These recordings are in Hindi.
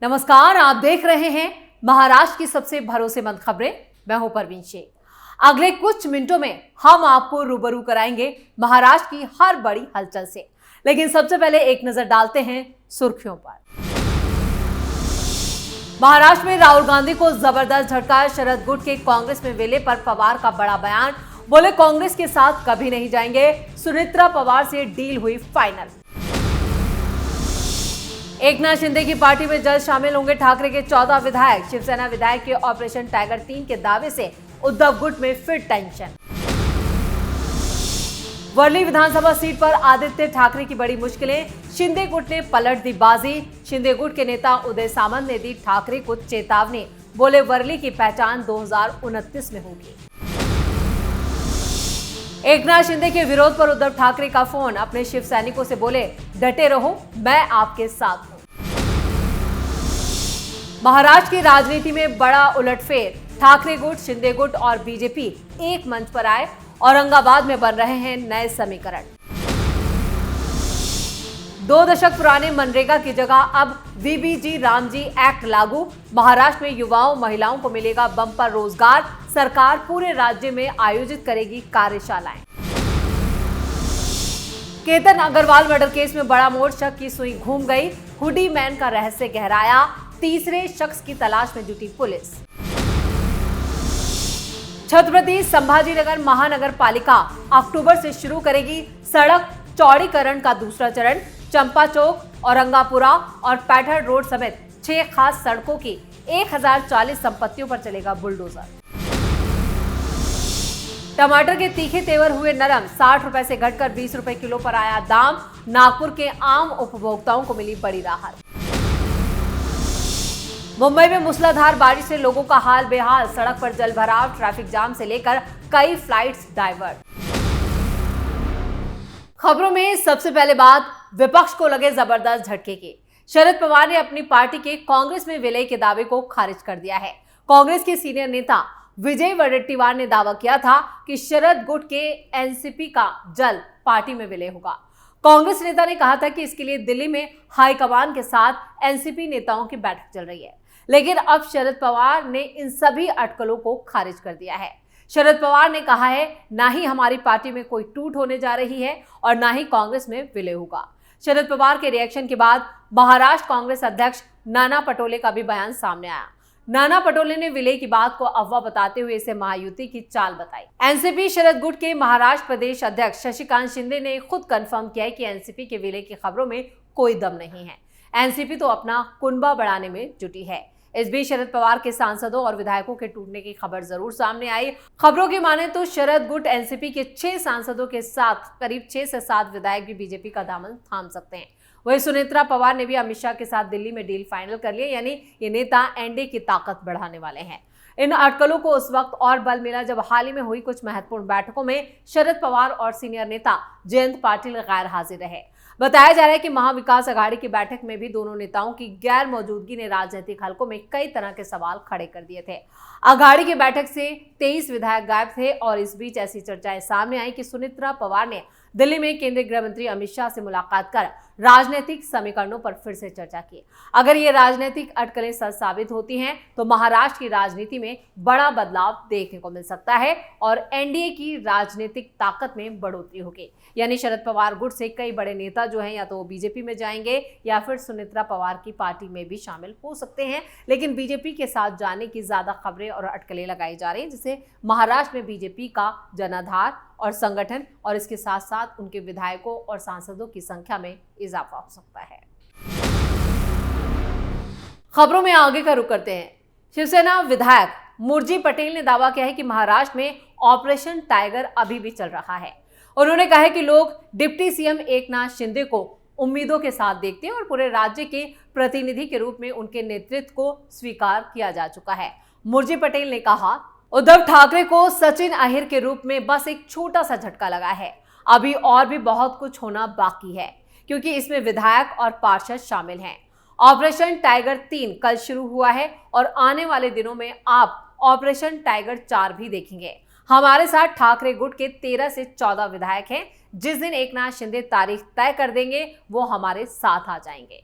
नमस्कार, आप देख रहे हैं महाराष्ट्र की सबसे भरोसेमंद खबरें। मैं हूं परवीन शेख। अगले कुछ मिनटों में हम आपको रूबरू कराएंगे महाराष्ट्र की हर बड़ी हलचल से, लेकिन सबसे पहले एक नजर डालते हैं सुर्खियों पर। महाराष्ट्र में राहुल गांधी को जबरदस्त झटका। शरद गुट के कांग्रेस में विलय पर पवार का बड़ा बयान। बोले कांग्रेस के साथ कभी नहीं जाएंगे। सुनेत्रा पवार से डील हुई फाइनल। एकनाथ शिंदे की पार्टी में जल्द शामिल होंगे ठाकरे के 14 विधायक। शिवसेना विधायक के ऑपरेशन टाइगर 3 के दावे से उद्धव गुट में फिर टेंशन। वर्ली विधानसभा सीट पर आदित्य ठाकरे की बड़ी मुश्किलें। शिंदे गुट ने पलट दी बाजी। शिंदे गुट के नेता उदय सामंत ने दी ठाकरे को चेतावनी। बोले वर्ली की पहचान 2029 में होगी। एकनाथ शिंदे के विरोध पर उद्धव ठाकरे का फोन। अपने शिव सैनिकों से बोले डटे रहो, मैं आपके साथ हूं। महाराष्ट्र की राजनीति में बड़ा उलटफेर। ठाकरे गुट, शिंदे गुट और बीजेपी एक मंच पर आए। औरंगाबाद में बन रहे हैं नए समीकरण। 2 दशक पुराने मनरेगा की जगह अब वीबीजी रामजी एक्ट लागू। महाराष्ट्र में युवाओं महिलाओं को मिलेगा बम्पर रोजगार। सरकार पूरे राज्य में आयोजित करेगी कार्यशालाएं। केतन अग्रवाल मर्डर केस में बड़ा मोड़। शक की सुई घूम गई। हुडी मैन का रहस्य गहराया। तीसरे शख्स की तलाश में जुटी पुलिस। छत्रपति संभाजीनगर महानगर पालिका अक्टूबर से शुरू करेगी सड़क चौड़ीकरण का दूसरा चरण। चंपा चौक, औरंगापुरा और पैठर रोड समेत 6 खास सड़कों की 1040 संपत्तियों पर चलेगा बुलडोजर। टमाटर के तीखे तेवर हुए नरम। 60 रुपए से घटकर 20 रुपए किलो पर आया दाम। नागपुर के आम उपभोक्ताओं को मिली बड़ी राहत। मुंबई में मूसलाधार बारिश से लोगों का हाल बेहाल। सड़क पर जलभराव, ट्रैफिक जाम से लेकर कई फ्लाइट्स डाइवर्ट। खबरों में सबसे पहले बात विपक्ष को लगे जबरदस्त झटके की। शरद पवार ने अपनी पार्टी के कांग्रेस में विलय के दावे को खारिज कर दिया है। कांग्रेस के सीनियर नेता विजय वडेट्टीवार ने दावा किया था कि शरद गुट के एनसीपी का जल्द पार्टी में विलय होगा। कांग्रेस नेता ने कहा था कि इसके लिए दिल्ली में हाईकमान के साथ एनसीपी नेताओं की बैठक चल रही है, लेकिन अब शरद पवार ने इन सभी अटकलों को खारिज कर दिया है। शरद पवार ने कहा है, ना ही हमारी पार्टी में कोई टूट होने जा रही है और ना ही कांग्रेस में विलय होगा। शरद पवार के रिएक्शन के बाद महाराष्ट्र कांग्रेस अध्यक्ष नाना पटोले का भी बयान सामने आया। नाना पटोले ने विलय की बात को अफवाह बताते हुए इसे महायुति की चाल बताई। एनसीपी शरद गुट के महाराष्ट्र प्रदेश अध्यक्ष शशिकांत शिंदे ने खुद कंफर्म किया है कि एनसीपी के विलय की खबरों में कोई दम नहीं है। एनसीपी तो अपना कुनबा बढ़ाने में जुटी है। इस बीच शरद पवार के सांसदों और विधायकों के टूटने की खबर जरूर सामने आई। खबरों की माने तो शरद गुट एनसीपी के 6 सांसदों के साथ करीब 6 से 7 विधायक भी बीजेपी का दामन थाम सकते हैं। वहीं सुनेत्रा पवार ने भी अमित शाह के साथ दिल्ली में डील फाइनल कर लिया, यानी ये नेता एनडीए की ताकत बढ़ाने वाले हैं। इन अटकलों को उस वक्त और बल मिला जब हाल ही में हुई कुछ महत्वपूर्ण बैठकों में शरद पवार और सीनियर नेता जयंत पाटिल गैर हाजिर रहे। बताया जा रहा है कि महाविकास अघाड़ी की बैठक में भी दोनों नेताओं की गैर मौजूदगी ने राजनीतिक हलकों में कई तरह के सवाल खड़े कर दिए थे। अघाड़ी की बैठक से 23 विधायक गायब थे और इस बीच ऐसी चर्चाएं सामने आई कि सुनेत्रा पवार ने दिल्ली में केंद्रीय गृह मंत्री अमित शाह से मुलाकात कर राजनीतिक समीकरणों पर फिर से चर्चा की। अगर ये राजनीतिक अटकलें सच साबित होती हैं तो महाराष्ट्र की राजनीति में बड़ा बदलाव देखने को मिल सकता है और एनडीए की राजनीतिक ताकत में बढ़ोतरी होगी। यानी शरद पवार गुट से कई बड़े नेता जो हैं या तो बीजेपी में जाएंगे या फिर सुनेत्रा पवार की पार्टी में भी शामिल हो सकते हैं, लेकिन बीजेपी के साथ जाने की ज्यादा खबरें और अटकलें लगाई जा रही हैं, जिससे महाराष्ट्र में बीजेपी का जनाधार और संगठन और इसके साथ साथ उनके विधायकों और सांसदों की संख्या में इजाफा हो सकता है। खबरों में आगे का रुख करते हैं। शिवसेना विधायक मुरजी पटेल ने दावा किया है कि महाराष्ट्र में ऑपरेशन टाइगर अभी भी चल रहा है। उन्होंने कहा है कि लोग डिप्टी सीएम एकनाथ शिंदे को उम्मीदों के साथ देखते हैं और पूरे राज्य के प्रतिनिधि के रूप में उनके नेतृत्व को स्वीकार किया जा चुका है। मुरजी पटेल ने कहा, उद्धव ठाकरे को सचिन अहिर के रूप में बस एक छोटा सा झटका लगा है। अभी और भी बहुत कुछ होना बाकी है क्योंकि इसमें विधायक और पार्षद शामिल हैं। ऑपरेशन टाइगर 3 कल शुरू हुआ है और आने वाले दिनों में आप ऑपरेशन टाइगर 4 भी देखेंगे। हमारे साथ ठाकरे गुट के 13 से 14 विधायक हैं। जिस दिन एकनाथ शिंदे तारीख तय कर देंगे वो हमारे साथ आ जाएंगे।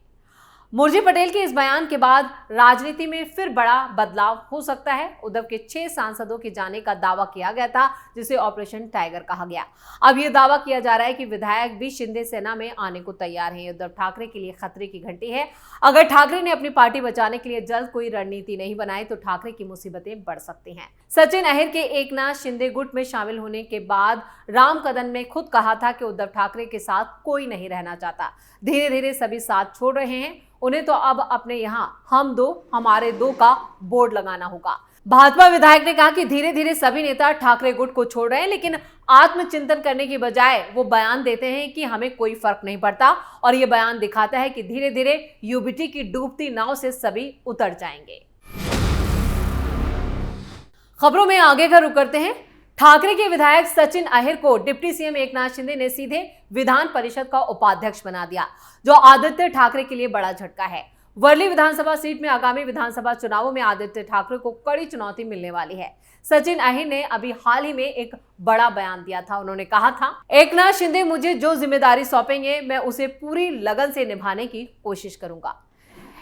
मुरजी पटेल के इस बयान के बाद राजनीति में फिर बड़ा बदलाव हो सकता है। उद्धव के 6 सांसदों के जाने का दावा किया गया था, जिसे ऑपरेशन टाइगर कहा गया। अब यह दावा किया जा रहा है कि विधायक भी शिंदे सेना में आने को तैयार हैं। उद्धव ठाकरे के लिए खतरे की घंटी है। अगर ठाकरे ने अपनी पार्टी बचाने के लिए जल्द कोई रणनीति नहीं बनाई तो ठाकरे की मुसीबतें बढ़ सकती हैं। सचिन अहिर के एकनाथ शिंदे गुट में शामिल होने के बाद राम कदम ने खुद कहा था कि उद्धव ठाकरे के साथ कोई नहीं रहना चाहता। धीरे धीरे सभी साथ छोड़ रहे हैं। उन्हें तो अब अपने यहाँ हम दो हमारे दो का बोर्ड लगाना होगा। भाजपा विधायक ने कहा कि धीरे धीरे सभी नेता ठाकरे गुट को छोड़ रहे हैं, लेकिन आत्मचिंतन करने की बजाय वो बयान देते हैं कि हमें कोई फर्क नहीं पड़ता, और ये बयान दिखाता है कि धीरे धीरे यूबीटी की डूबती नाव से सभी उतर जाएंगे। खबरों में आगे का रुख करते हैं। ठाकरे के विधायक सचिन अहिर को डिप्टी सीएम एकनाथ शिंदे ने सीधे विधान परिषद का उपाध्यक्ष बना दिया, जो आदित्य ठाकरे के लिए बड़ा झटका है। वर्ली विधानसभा सीट में आगामी विधानसभा चुनावों में आदित्य ठाकरे को कड़ी चुनौती मिलने वाली है। सचिन अहिर ने अभी हाल ही में एक बड़ा बयान दिया था। उन्होंने कहा था, एकनाथ शिंदे मुझे जो जिम्मेदारी सौंपेंगे मैं उसे पूरी लगन से निभाने की कोशिश करूंगा।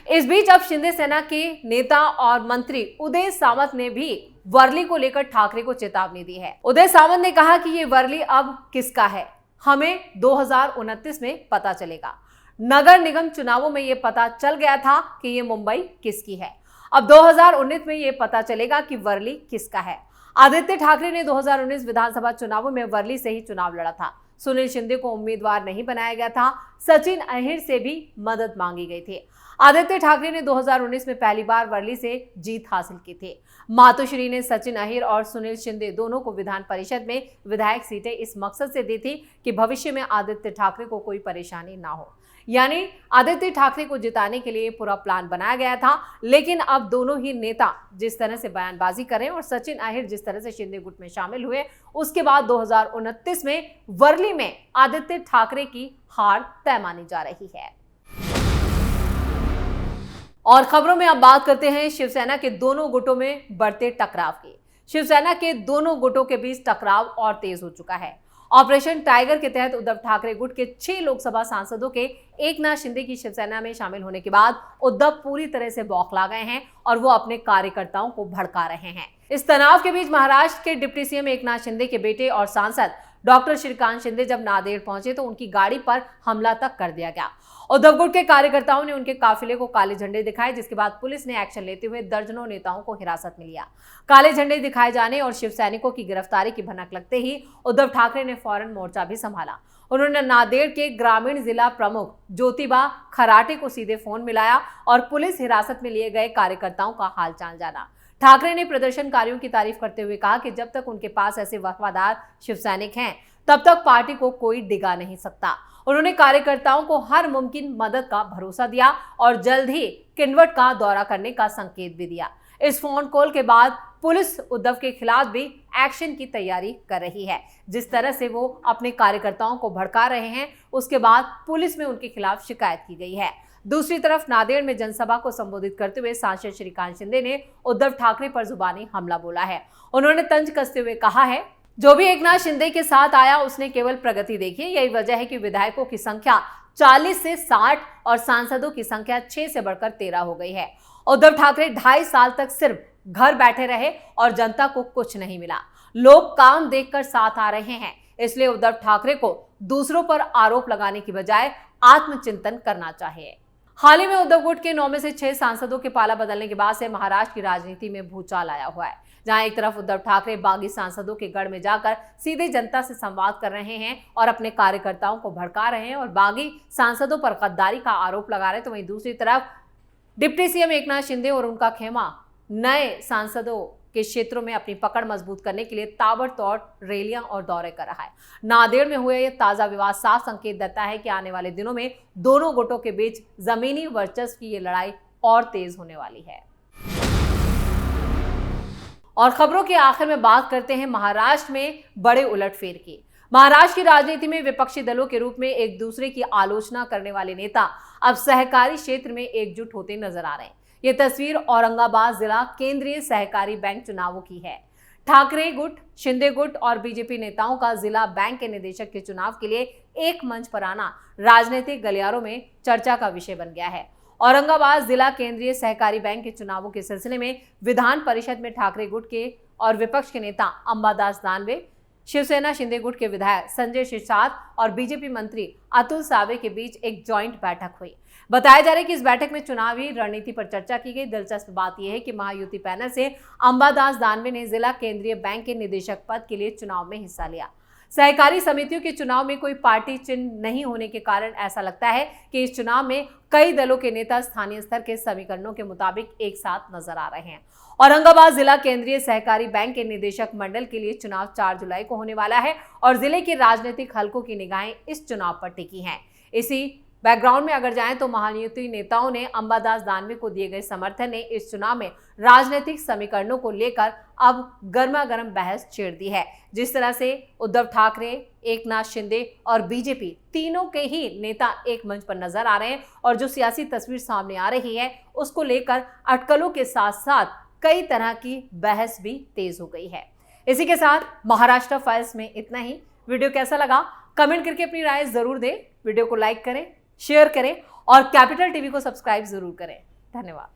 इस बीच अब शिंदे सेना के नेता और मंत्री उदय सामंत ने भी वर्ली को लेकर ठाकरे को चेतावनी दी है। उदय सामंत ने कहा कि ये वर्ली अब किसका है, हमें 2029 में पता चलेगा। नगर निगम चुनावों में ये पता चल गया था कि ये मुंबई किसकी है। अब 2019 में ये पता चलेगा कि वर्ली किसका है। आदित्य ठाकरे ने 2019 विधानसभा चुनावों में वर्ली से ही चुनाव लड़ा था। सुनील शिंदे को उम्मीदवार नहीं बनाया गया था। सचिन अहिर से भी मदद मांगी गई थी। आदित्य ठाकरे ने 2019 में पहली बार वर्ली से जीत हासिल की थी। मातोश्री ने सचिन अहिर और सुनील शिंदे दोनों को विधान परिषद में विधायक सीटें इस मकसद से दी थी कि भविष्य में आदित्य ठाकरे को कोई परेशानी ना हो। यानी आदित्य ठाकरे को जिताने के लिए पूरा प्लान बनाया गया था। लेकिन अब दोनों ही नेता जिस तरह से बयानबाजी करें और सचिन अहिर जिस तरह से शिंदे गुट में शामिल हुए, उसके बाद 2029 में वर्ली में आदित्य ठाकरे की हार तय मानी जा रही है। और खबरों में अब बात करते हैं शिवसेना के दोनों गुटों में बढ़ते टकराव की। शिवसेना के दोनों गुटों के बीच टकराव और तेज हो चुका है। ऑपरेशन टाइगर के तहत उद्धव ठाकरे गुट के 6 लोकसभा सांसदों के एकनाथ शिंदे की शिवसेना में शामिल होने के बाद उद्धव पूरी तरह से बौखला गए हैं और वो अपने कार्यकर्ताओं को भड़का रहे हैं। इस तनाव के बीच महाराष्ट्र के डिप्टी सीएम एकनाथ शिंदे के बेटे और सांसद डॉक्टर श्रीकांत शिंदे जब नांदेड़ पहुंचे तो उनकी गाड़ी पर हमला तक कर दिया गया। उद्धव गुट के कार्यकर्ताओं ने उनके काफिले को काले झंडे दिखाए, जिसके बाद पुलिस ने एक्शन लेते हुए दर्जनों नेताओं को हिरासत में लिया। काले झंडे दिखाए जाने और शिव सैनिकों की गिरफ्तारी की भनक लगते ही उद्धव ठाकरे ने फौरन मोर्चा भी संभाला। उन्होंने नांदेड़ के ग्रामीण जिला प्रमुख ज्योतिबा खराटे को सीधे फोन मिलाया और पुलिस हिरासत में लिए गए कार्यकर्ताओं का हालचाल जाना। ठाकरे ने प्रदर्शनकारियों की तारीफ करते हुए कहा कि जब तक उनके पास ऐसे वफादार शिव सैनिक हैं तब तक पार्टी को कोई डिगा नहीं सकता। उन्होंने कार्यकर्ताओं को हर मुमकिन मदद का भरोसा दिया और जल्द ही किन्वट का दौरा करने का संकेत भी दिया। इस फोन कॉल के बाद पुलिस उद्धव के खिलाफ भी एक्शन की तैयारी कर रही है। जिस तरह से वो अपने कार्यकर्ताओं को भड़का रहे हैं, उसके बाद पुलिस में उनके खिलाफ शिकायत की गई है। दूसरी तरफ नांदेड़ में जनसभा को संबोधित करते हुए सांसद श्रीकांत शिंदे ने उद्धव ठाकरे पर जुबानी हमला बोला है। उन्होंने तंज कसते हुए कहा है, जो भी एकनाथ शिंदे के साथ आया उसने केवल प्रगति देखी। यही वजह है कि विधायकों की संख्या 40 से 60 और सांसदों की संख्या 6 से बढ़कर 13 हो गई है। उद्धव ठाकरे 2.5 साल तक सिर्फ घर बैठे रहे और जनता को कुछ नहीं मिला। लोग काम देखकर साथ आ रहे हैं, इसलिए उद्धव ठाकरे को दूसरों पर आरोप लगाने की बजाय आत्मचिंतन करना चाहिए। हाल ही में उद्धव गुट के 9 में से 6 सांसदों के पाला बदलने के बाद से महाराष्ट्र की राजनीति में भूचाल आया हुआ है, जहां एक तरफ उद्धव ठाकरे बागी सांसदों के गढ़ में जाकर सीधे जनता से संवाद कर रहे हैं और अपने कार्यकर्ताओं को भड़का रहे हैं और बागी सांसदों पर गद्दारी का आरोप लगा रहे हैं, तो वहीं दूसरी तरफ डिप्टी सीएम एकनाथ शिंदे और उनका खेमा नए सांसदों के क्षेत्रों में अपनी पकड़ मजबूत करने के लिए ताबड़तोड़ रैलियां और दौरे कर रहा है। नांदेड़ में हुए यह ताजा विवाद साफ संकेत देता है कि आने वाले दिनों में दोनों गुटों के बीच जमीनी वर्चस्व की ये लड़ाई और तेज होने वाली है। और खबरों के आखिर में बात करते हैं महाराष्ट्र में बड़े उलटफेर की। महाराष्ट्र की राजनीति में विपक्षी दलों के रूप में एक दूसरे की आलोचना करने वाले नेता अब सहकारी क्षेत्र में एकजुट होते नजर आ रहे हैं। ये तस्वीर औरंगाबाद जिला केंद्रीय सहकारी बैंक चुनावों की है। ठाकरे गुट, शिंदे गुट और बीजेपी नेताओं का जिला बैंक के निदेशक के चुनाव के लिए एक मंच पर आना राजनीतिक गलियारों में चर्चा का विषय बन गया है। औरंगाबाद जिला केंद्रीय सहकारी बैंक के चुनावों के सिलसिले में विधान परिषद में ठाकरे गुट के और विपक्ष के नेता अंबादास दानवे, शिवसेना शिंदे गुट के विधायक संजय शिरसाट और बीजेपी मंत्री अतुल सावे के बीच एक जॉइंट बैठक हुई। बताया जा रहा है कि इस बैठक में चुनावी रणनीति पर चर्चा की गई। दिलचस्प बात यह है कि महायुति पैनल से अंबादास दानवे ने जिला केंद्रीय बैंक के निदेशक पद के लिए चुनाव में हिस्सा लिया। सहकारी समितियों के चुनाव में कोई पार्टी चिन्ह नहीं होने के कारण ऐसा लगता है कि इस चुनाव में कई दलों के नेता स्थानीय स्तर के समीकरणों के मुताबिक एक साथ नजर आ रहे हैं। औरंगाबाद जिला केंद्रीय सहकारी बैंक के निदेशक मंडल के लिए चुनाव 4 जुलाई को होने वाला है और जिले के राजनीतिक हलकों की निगाहें इस चुनाव पर टिकी हैं। इसी बैकग्राउंड में अगर जाएं तो महायुति नेताओं ने अंबादास दानवे को दिए गए समर्थन ने इस चुनाव में राजनीतिक समीकरणों को लेकर अब गर्मा गर्म बहस छेड़ दी है। जिस तरह से उद्धव ठाकरे, एकनाथ शिंदे और बीजेपी तीनों के ही नेता एक मंच पर नजर आ रहे हैं और जो सियासी तस्वीर सामने आ रही है उसको लेकर अटकलों के साथ साथ कई तरह की बहस भी तेज हो गई है। इसी के साथ महाराष्ट्र फाइल्स में इतना ही। वीडियो कैसा लगा कमेंट करके अपनी राय जरूर दें। वीडियो को लाइक करें, शेयर करें और कैपिटल टीवी को सब्सक्राइब जरूर करें। धन्यवाद।